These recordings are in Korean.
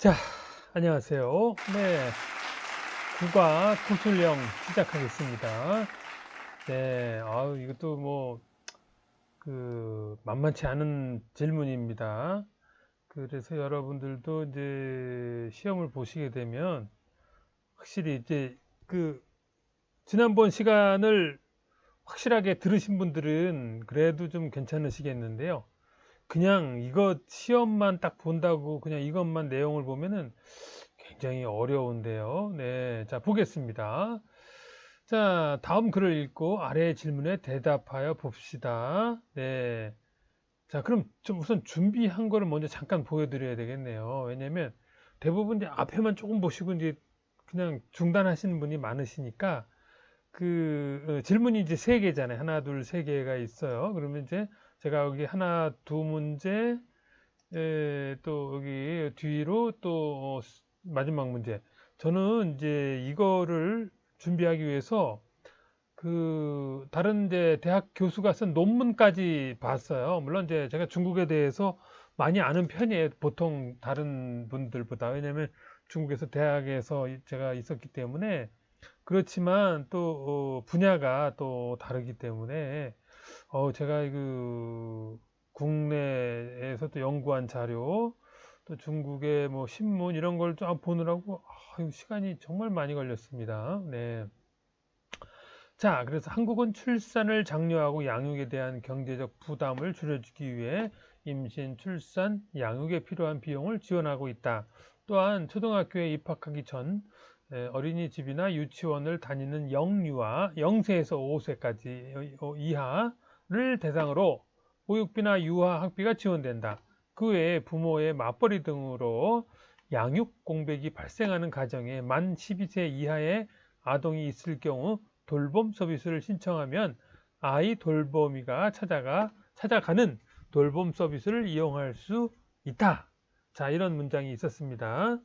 자, 안녕하세요. 네, 국어 구술령 시작하겠습니다. 네, 이것도 만만치 않은 질문입니다. 그래서 여러분들도 이제 시험을 보시게 되면 확실히 이제 그 지난번 시간을 확실하게 들으신 분들은 그래도 좀 괜찮으시겠는데요. 그냥 이거 시험만 딱 본다고 그냥 이것만 내용을 보면은 굉장히 어려운데요. 네, 자, 보겠습니다. 자, 다음 글을 읽고 아래의 질문에 대답하여 봅시다. 네. 자, 그럼 좀 우선 준비한 거를 먼저 잠깐 보여드려야 되겠네요. 왜냐면 대부분 이제 앞에만 조금 보시고 이제 그냥 중단하시는 분이 많으시니까 질문이 이제 세 개잖아요. 하나, 둘, 세 개가 있어요. 그러면 이제 제가 여기 하나, 두 문제, 또 여기 뒤로 또 마지막 문제. 저는 이제 이거를 준비하기 위해서 다른 이제 대학 교수가 쓴 논문까지 봤어요. 물론 이제 제가 중국에 대해서 많이 아는 편이에요. 보통 다른 분들보다. 왜냐면 중국에서 대학에서 제가 있었기 때문에 그렇지만 또 분야가 또 다르기 때문에 제가 국내에서 또 연구한 자료 또 중국의 뭐 신문 이런 걸 좀 보느라고 시간이 정말 많이 걸렸습니다. 네. 자, 그래서 한국은 출산을 장려하고 양육에 대한 경제적 부담을 줄여주기 위해 임신, 출산, 양육에 필요한 비용을 지원하고 있다. 또한 초등학교에 입학하기 전 어린이집이나 유치원을 다니는 영유아 0세에서 5세까지 이하를 대상으로 보육비나 유아 학비가 지원된다. 그 외에 부모의 맞벌이 등으로 양육 공백이 발생하는 가정에 만 12세 이하의 아동이 있을 경우 돌봄 서비스를 신청하면 아이 돌보미가 찾아가는 돌봄 서비스를 이용할 수 있다. 자, 이런 문장이 있었습니다.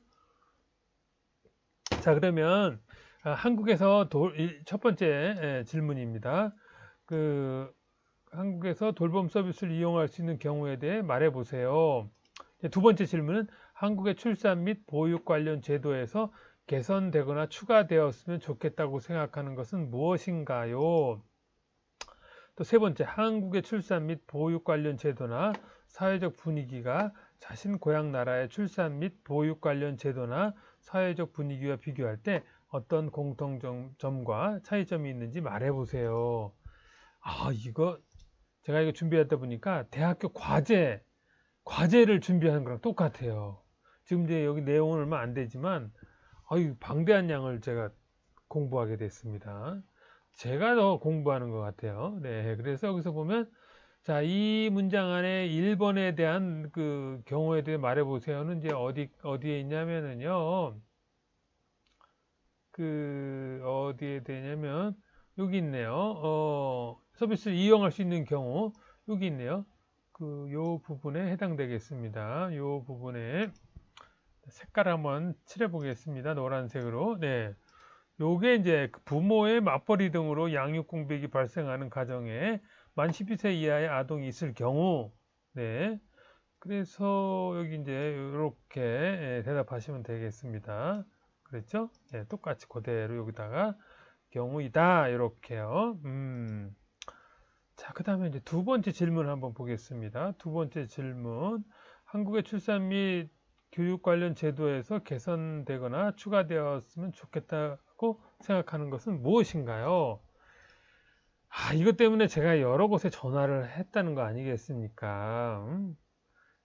자, 그러면 한국에서 첫 번째 질문입니다. 한국에서 돌봄 서비스를 이용할 수 있는 경우에 대해 말해 보세요. 두 번째 질문은 한국의 출산 및 보육 관련 제도에서 개선되거나 추가되었으면 좋겠다고 생각하는 것은 무엇인가요? 또 세 번째, 한국의 출산 및 보육 관련 제도나 사회적 분위기가 자신 고향 나라의 출산 및 보육 관련 제도나 사회적 분위기와 비교할 때 어떤 공통점과 차이점이 있는지 말해보세요. 이거 제가 이거 준비하다 보니까 대학교 과제를 준비하는 거랑 똑같아요. 지금 이제 여기 내용은 얼마 안 되지만 방대한 양을 제가 공부하게 됐습니다. 제가 더 공부하는 것 같아요. 네, 그래서 여기서 보면 자, 이 문장 안에 1번에 대한 그 경우에 대해 말해보세요는 이제 어디에 있냐면은요, 어디에 되냐면 여기 있네요. 서비스를 이용할 수 있는 경우 여기 있네요. 요 부분에 해당되겠습니다. 요 부분에 색깔 한번 칠해 보겠습니다. 노란색으로. 네. 요게 이제 부모의 맞벌이 등으로 양육 공백이 발생하는 가정에 만 12세 이하의 아동이 있을 경우, 네. 그래서 여기 이제 이렇게 대답하시면 되겠습니다. 그랬죠? 네, 똑같이 그대로 여기다가 경우이다 이렇게요. 자, 그 다음에 이제 두 번째 질문 한번 보겠습니다. 두 번째 질문. 한국의 출산 및 교육 관련 제도에서 개선되거나 추가되었으면 좋겠다고 생각하는 것은 무엇인가요? 이것 때문에 제가 여러 곳에 전화를 했다는 거 아니겠습니까?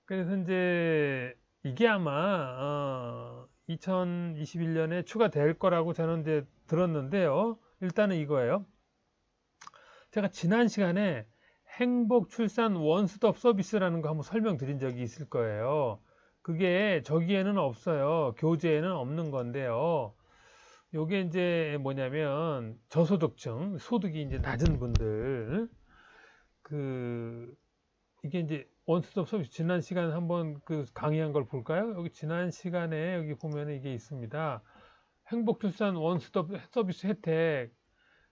그래서 이제 이게 아마 2021년에 추가될 거라고 저는 이제 들었는데요. 일단은 이거예요. 제가 지난 시간에 행복 출산 원스톱 서비스라는 거 한번 설명드린 적이 있을 거예요. 그게 저기에는 없어요. 교재에는 없는 건데요. 요게 이제 뭐냐면 저소득층, 소득이 이제 낮은 분들 이게 이제 원스톱 서비스 지난 시간에 한번 강의한 걸 볼까요? 여기 지난 시간에 여기 보면 이게 있습니다. 행복 출산 원스톱 서비스 혜택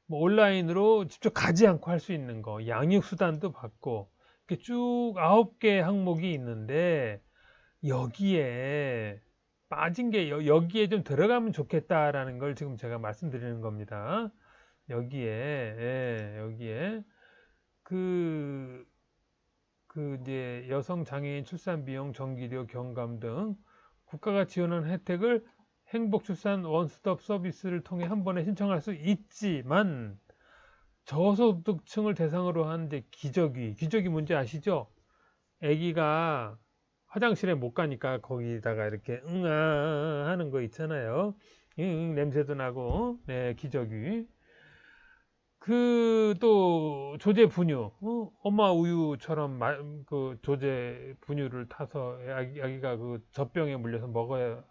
뭐 온라인으로 직접 가지 않고 할 수 있는 거, 양육 수단도 받고 이렇게 쭉 9개 항목이 있는데 여기에 빠진 게 여기에 좀 들어가면 좋겠다라는 걸 지금 제가 말씀드리는 겁니다. 여기에, 예, 여기에 그, 이제 여성 장애인 출산 비용, 전기료, 경감 등 국가가 지원하는 혜택을 행복출산 원스톱 서비스를 통해 한 번에 신청할 수 있지만 저소득층을 대상으로 한 이제 기저귀 문제 아시죠? 아기가 화장실에 못 가니까 거기다가 이렇게 응아 하는 거 있잖아요. 냄새도 나고, 네, 기저귀. 그 또 조제 분유, 엄마 우유처럼 그 조제 분유를 타서 아기가 그 젖병에 물려서 먹어야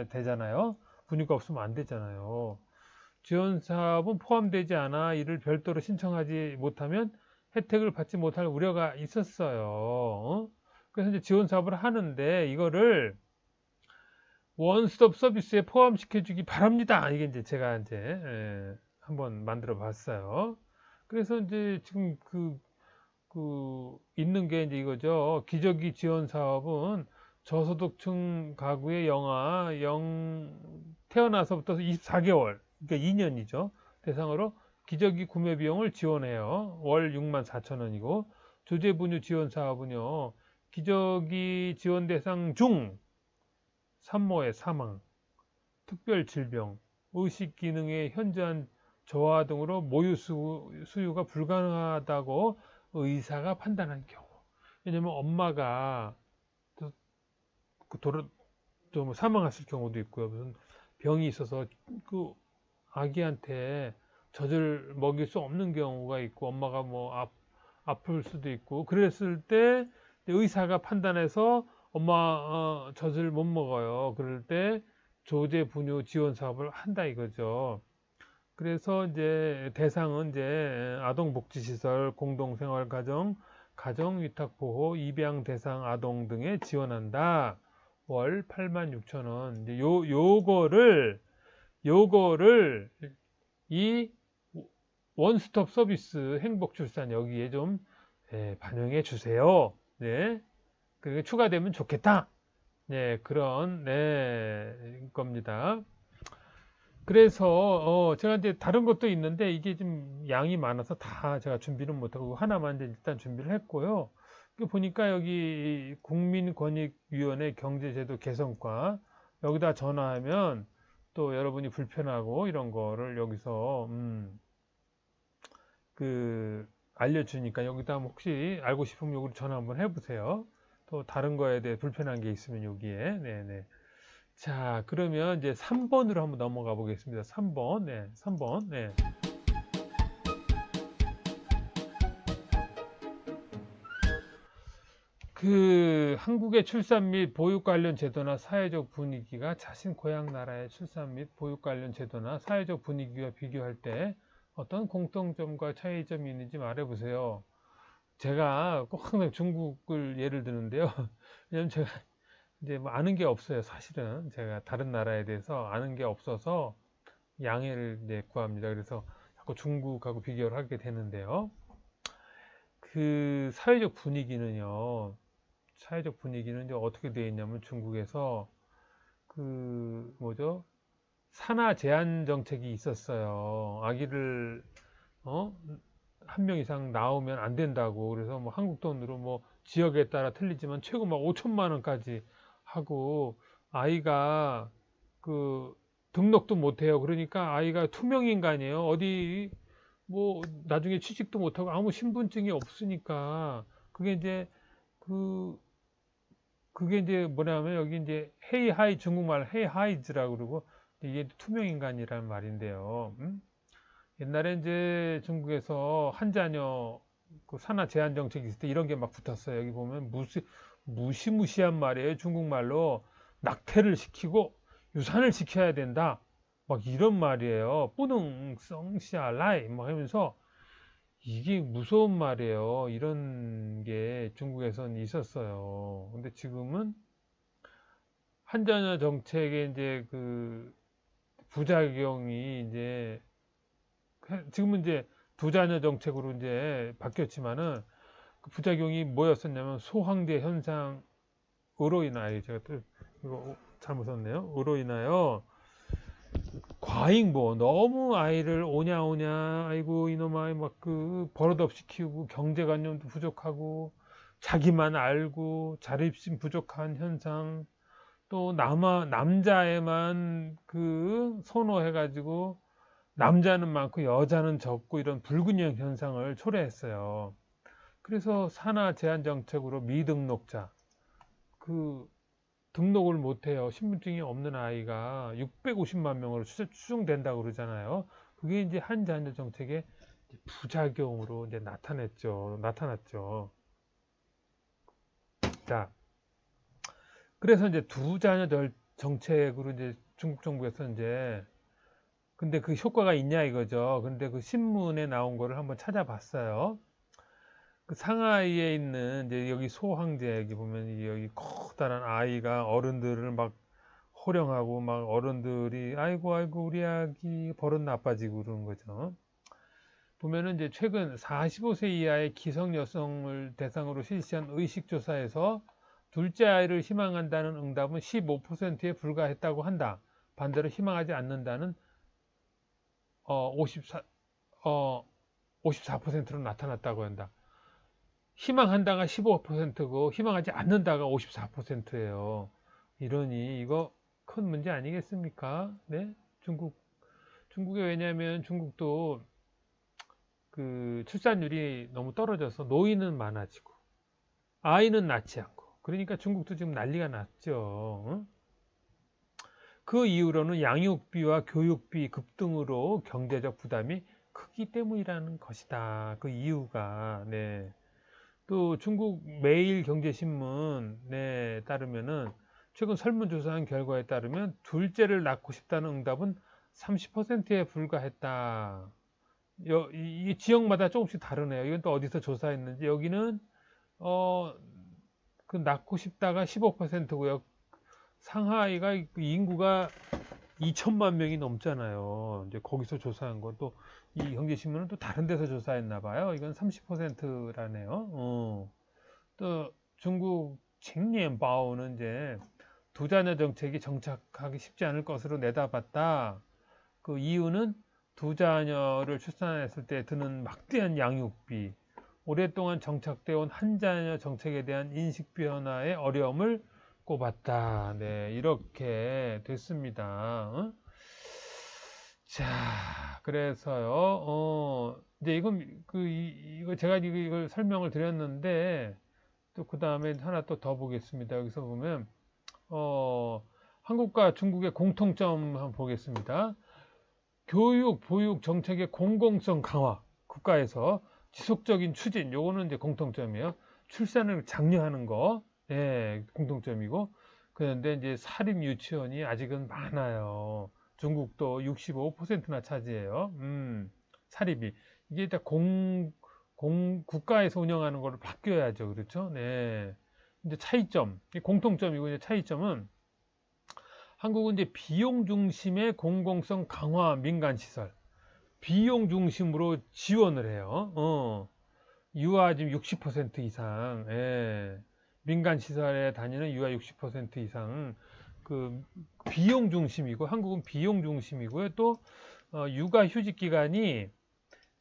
되잖아요. 분유가 없으면 안 되잖아요. 지원 사업은 포함되지 않아 이를 별도로 신청하지 못하면 혜택을 받지 못할 우려가 있었어요. 그래서 이제 지원 사업을 하는데 이거를 원스톱 서비스에 포함시켜 주기 바랍니다. 이게 이제 제가 이제 한번 만들어 봤어요. 그래서 이제 지금 있는 게 이제 이거죠. 기저귀 지원 사업은 저소득층 가구의 태어나서부터 24개월, 그러니까 2년이죠. 대상으로 기저귀 구매 비용을 지원해요. 월 64,000원이고, 조제분유 지원 사업은요, 기저귀 지원 대상 중 산모의 사망, 특별 질병, 의식 기능의 현저한 저하 등으로 모유 수유가 불가능하다고 의사가 판단한 경우. 왜냐면 엄마가 좀 사망했을 경우도 있고요. 무슨 병이 있어서 그 아기한테 젖을 먹일 수 없는 경우가 있고 엄마가 뭐 아플 수도 있고 그랬을 때 의사가 판단해서 엄마 젖을 못 먹어요. 그럴 때 조제 분유 지원 사업을 한다 이거죠. 그래서 이제 대상은 이제 아동복지시설, 공동생활가정, 가정위탁보호, 입양 대상 아동 등에 지원한다. 월 86,000원. 이제 요거를 이 원스톱 서비스 행복출산 여기에 좀 반영해 주세요. 네. 그게 추가되면 좋겠다. 네, 그런 겁니다. 그래서 제가 이제 다른 것도 있는데 이게 좀 양이 많아서 다 제가 준비를 못하고 하나만 이제 일단 준비를 했고요. 보니까 여기 국민권익위원회 경제제도 개선과 여기다 전화하면 또 여러분이 불편하고 이런 거를 여기서 알려주니까 여기다 혹시 알고 싶으면 여기 전화 한번 해보세요. 또 다른 거에 대해 불편한 게 있으면 여기에 네네. 자, 그러면 이제 3번으로 한번 넘어가 보겠습니다. 3번. 네, 3번. 네. 한국의 출산 및 보육 관련 제도나 사회적 분위기가 자신 고향 나라의 출산 및 보육 관련 제도나 사회적 분위기와 비교할 때 어떤 공통점과 차이점이 있는지 말해보세요. 제가 꼭 항상 중국을 예를 드는데요. 왜냐면 제가 이제 뭐 아는 게 없어요. 사실은 제가 다른 나라에 대해서 아는 게 없어서 양해를 구합니다. 그래서 자꾸 중국하고 비교를 하게 되는데요. 사회적 분위기는 이제 어떻게 되어 있냐면 중국에서 산하 제한 정책이 있었어요. 아기를 한 명 이상 나오면 안 된다고. 그래서 뭐 한국 돈으로 뭐 지역에 따라 틀리지만 최고 막 5천만 원까지 하고 아이가 등록도 못 해요. 그러니까 아이가 투명 인간이에요. 어디 뭐 나중에 취직도 못 하고 아무 신분증이 없으니까 그게 이제 뭐냐면 여기 이제 헤이하이 중국말 헤이하이즈라고 그러고 이게 투명 인간이라는 말인데요. 옛날에 이제 중국에서 한 자녀 산하 제한 정책이 있을 때 이런 게 막 붙었어요. 여기 보면 무시무시한 말이에요. 중국말로 낙태를 시키고 유산을 시켜야 된다. 막 이런 말이에요. 뿌능 썽시아라이 막 하면서 이게 무서운 말이에요. 이런 게 중국에선 있었어요. 근데 지금은 한자녀 정책의 이제 부작용이 이제 지금은 이제 두자녀 정책으로 이제 바뀌었지만은 그 부작용이 뭐였었냐면 소황제 현상으로 인하여 제가 또 이거 잘못 썼네요. 으로 인하여 과잉보, 너무 아이를 오냐오냐, 아이고 이놈아 막 그 버릇없이 키우고 경제관념도 부족하고 자기만 알고 자립심 부족한 현상, 또 남자애만 그 선호해가지고 남자는 많고 여자는 적고 이런 불균형 현상을 초래했어요. 그래서 산하 제한 정책으로 미등록자, 그 등록을 못해요. 신분증이 없는 아이가 650만 명으로 추정된다고 그러잖아요. 그게 이제 한자녀 정책의 부작용으로 이제 나타났죠. 자, 그래서 이제 두 자녀 정책으로 이제 중국 정부에서 이제 근데 그 효과가 있냐 이거죠. 근데 그 신문에 나온 거를 한번 찾아봤어요. 그 상하이에 있는 이제 여기 소황제 여기 보면 여기 커다란 아이가 어른들을 막 호령하고 막 어른들이 아이고 아이고 우리 아기 버릇 나빠지고 그러는 거죠. 보면은 이제 최근 45세 이하의 기성 여성을 대상으로 실시한 의식조사에서 둘째 아이를 희망한다는 응답은 15%에 불과했다고 한다. 반대로 희망하지 않는다는 54, 54%로 나타났다고 한다. 희망한다가 15%고 희망하지 않는다가 54%예요. 이러니 이거 큰 문제 아니겠습니까? 네? 중국에 왜냐하면 중국도 그 출산율이 너무 떨어져서 노인은 많아지고 아이는 낳지 않고 그러니까 중국도 지금 난리가 났죠. 응? 그 이후로는 양육비와 교육비 급등으로 경제적 부담이 크기 때문이라는 것이다. 그 이유가 네. 또 중국 매일경제신문에 따르면은 최근 설문조사한 결과에 따르면 둘째를 낳고 싶다는 응답은 30%에 불과했다. 이 지역마다 조금씩 다르네요. 이건 또 어디서 조사했는지 여기는 어, 그 낳고 싶다가 15%고요. 상하이가 인구가 2천만 명이 넘잖아요. 이제 거기서 조사한 것도 이 경제신문은 또 다른 데서 조사했나 봐요. 이건 30%라네요. 또 중국 칭리엔바오는 이제 두 자녀 정책이 정착하기 쉽지 않을 것으로 내다봤다. 그 이유는 두 자녀를 출산했을 때 드는 막대한 양육비, 오랫동안 정착되어 온 한 자녀 정책에 대한 인식 변화의 어려움을 꼽았다. 네, 이렇게 됐습니다. 자, 그래서요, 이제 이거 제가 이걸 설명을 드렸는데, 또 그 다음에 하나 또 더 보겠습니다. 여기서 보면, 한국과 중국의 공통점 한번 보겠습니다. 교육, 보육 정책의 공공성 강화, 국가에서 지속적인 추진, 요거는 이제 공통점이에요. 출산을 장려하는 거, 예, 공통점이고, 그런데 이제 사립 유치원이 아직은 많아요. 중국도 65%나 차지해요. 사립이. 이게 다 국가에서 운영하는 거를 바뀌어야죠. 그렇죠? 네. 이제 차이점, 공통점이고 이제 차이점은 한국은 이제 비용 중심의 공공성 강화 민간 시설, 비용 중심으로 지원을 해요. 유아 지금 60% 이상, 예. 민간 시설에 다니는 유아 60% 이상 그 비용 중심이고 한국은 비용 중심이고요. 또 육아 휴직 기간이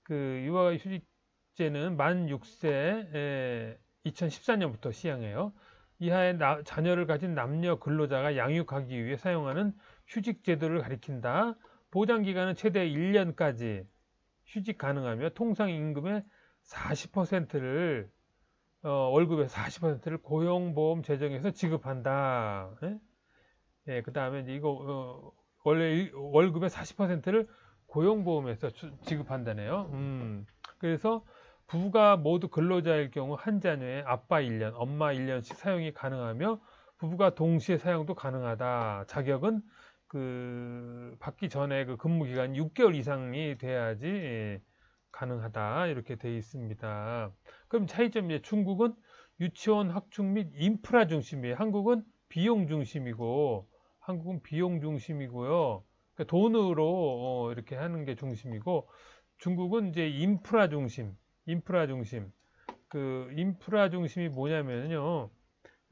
그 육아 휴직제는 만 6세 2014년부터 시행해요. 이하의 자녀를 가진 남녀 근로자가 양육하기 위해 사용하는 휴직 제도를 가리킨다. 보장 기간은 최대 1년까지 휴직 가능하며 통상 임금의 40%를 월급의 40%를 고용보험 재정에서 지급한다. 예? 예, 그 다음에 이제 이거 원래 월급의 40%를 고용보험에서 지급한다네요. 그래서 부부가 모두 근로자일 경우 한 자녀에 아빠 1년, 엄마 1년씩 사용이 가능하며 부부가 동시에 사용도 가능하다. 자격은 그 받기 전에 그 근무 기간이 6개월 이상이 돼야지 예, 가능하다. 이렇게 되어 있습니다. 그럼 차이점 이제 중국은 유치원 확충 및 인프라 중심이에요. 한국은 비용 중심이고요. 그러니까 돈으로 이렇게 하는 게 중심이고 중국은 이제 인프라 중심. 그 인프라 중심이 뭐냐면요.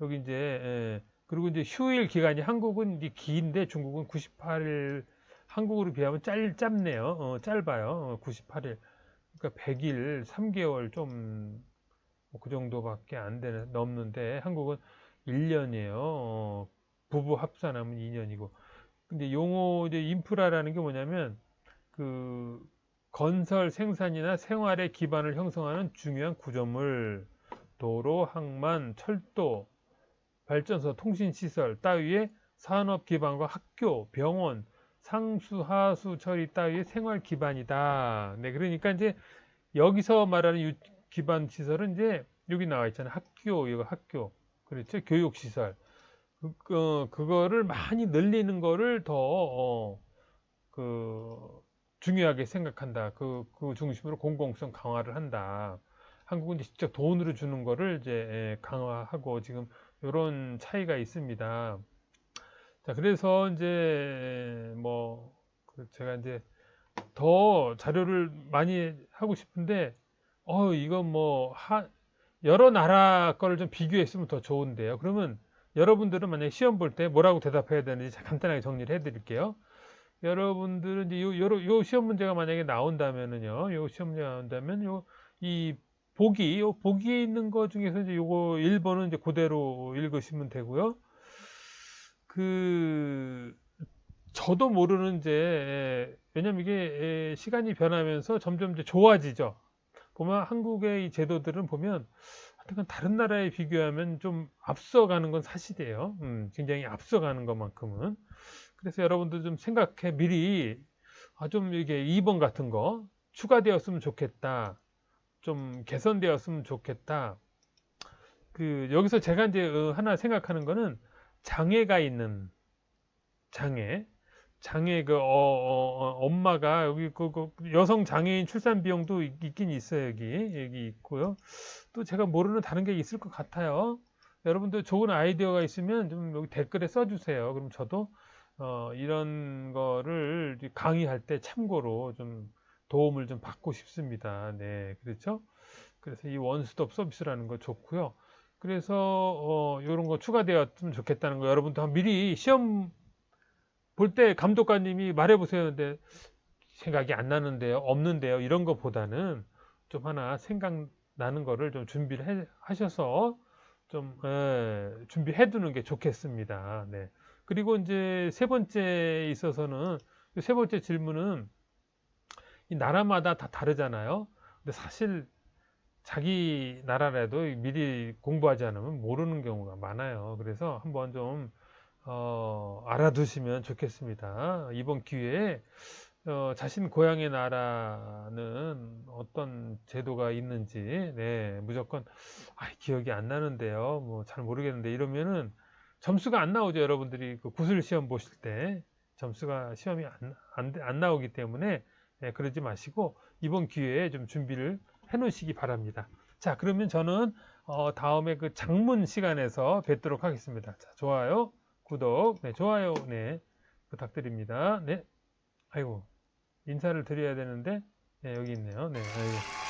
여기 이제 그리고 이제 휴일 기간이 한국은 이제 긴데 중국은 98일, 한국으로 비하면 짧네요. 짧아요. 98일. 그러니까 100일, 3개월 좀 그 정도밖에 안 되는, 넘는데 한국은 1년이에요. 부부 합산하면 2년이고. 근데 용어 이제 인프라라는 게 뭐냐면 그 건설 생산이나 생활의 기반을 형성하는 중요한 구조물, 도로, 항만, 철도, 발전소, 통신시설 따위의 산업 기반과 학교, 병원, 상수, 하수, 처리 따위의 생활 기반이다. 네, 그러니까 이제 여기서 말하는 기반 시설은 이제 여기 나와 있잖아요. 학교, 이거 학교. 그렇죠. 교육시설. 그거를 많이 늘리는 거를 더, 중요하게 생각한다. 그 중심으로 공공성 강화를 한다. 한국은 이제 직접 돈으로 주는 거를 이제 강화하고 지금 이런 차이가 있습니다. 자, 그래서 이제 제가 이제 더 자료를 많이 하고 싶은데, 이거 여러 나라 거를 좀 비교했으면 더 좋은데요. 그러면 여러분들은 만약에 시험 볼 때 뭐라고 대답해야 되는지 간단하게 정리를 해 드릴게요. 여러분들은 이제 요 시험 문제가 만약에 나온다면은요, 요 시험 문제가 나온다면 이 보기에 있는 거 중에서 이제 요거 1번은 이제 그대로 읽으시면 되고요. 저도 모르는 이제, 왜냐면 이게 시간이 변하면서 점점 이제 좋아지죠. 보면 한국의 이 제도들은 보면 하여튼 다른 나라에 비교하면 좀 앞서가는 건 사실이에요. 굉장히 앞서가는 것만큼은. 그래서 여러분들 좀 생각해 미리 좀 이게 2번 같은 거 추가되었으면 좋겠다. 좀 개선되었으면 좋겠다. 여기서 제가 이제 하나 생각하는 거는 장애가 있는 장애 엄마가 여기 여성 장애인 출산 비용도 있긴 있어요. 여기 있고요. 또 제가 모르는 다른 게 있을 것 같아요. 여러분들 좋은 아이디어가 있으면 좀 여기 댓글에 써주세요. 그럼 저도 이런 거를 강의할 때 참고로 좀 도움을 좀 받고 싶습니다. 네, 그렇죠? 그래서 이 원스톱 서비스라는 거 좋고요. 그래서 이런 거 추가되었으면 좋겠다는 거 여러분도 미리 시험 볼 때 감독관님이 말해보세요. 근데 생각이 안 나는데요, 없는데요, 이런 거보다는 좀 하나 생각나는 거를 좀 준비를 하셔서 좀 준비해 두는 게 좋겠습니다. 네. 그리고 이제 세 번째에 있어서는 세 번째 질문은 이 나라마다 다 다르잖아요. 근데 사실 자기 나라라도 미리 공부하지 않으면 모르는 경우가 많아요. 그래서 한번 좀 알아두시면 좋겠습니다. 이번 기회에 자신 고향의 나라는 어떤 제도가 있는지, 네, 무조건 기억이 안 나는데요. 잘 모르겠는데 이러면은 점수가 안 나오죠. 여러분들이 그 구술 시험 보실 때 점수가 시험이 안 나오기 때문에 그러지 마시고 이번 기회에 좀 준비를 해 놓으시기 바랍니다. 자, 그러면 저는 다음에 그 장문 시간에서 뵙도록 하겠습니다. 자, 좋아요, 구독, 네, 좋아요, 네, 부탁드립니다. 네, 아이고, 인사를 드려야 되는데, 네, 여기 있네요. 네, 아이고.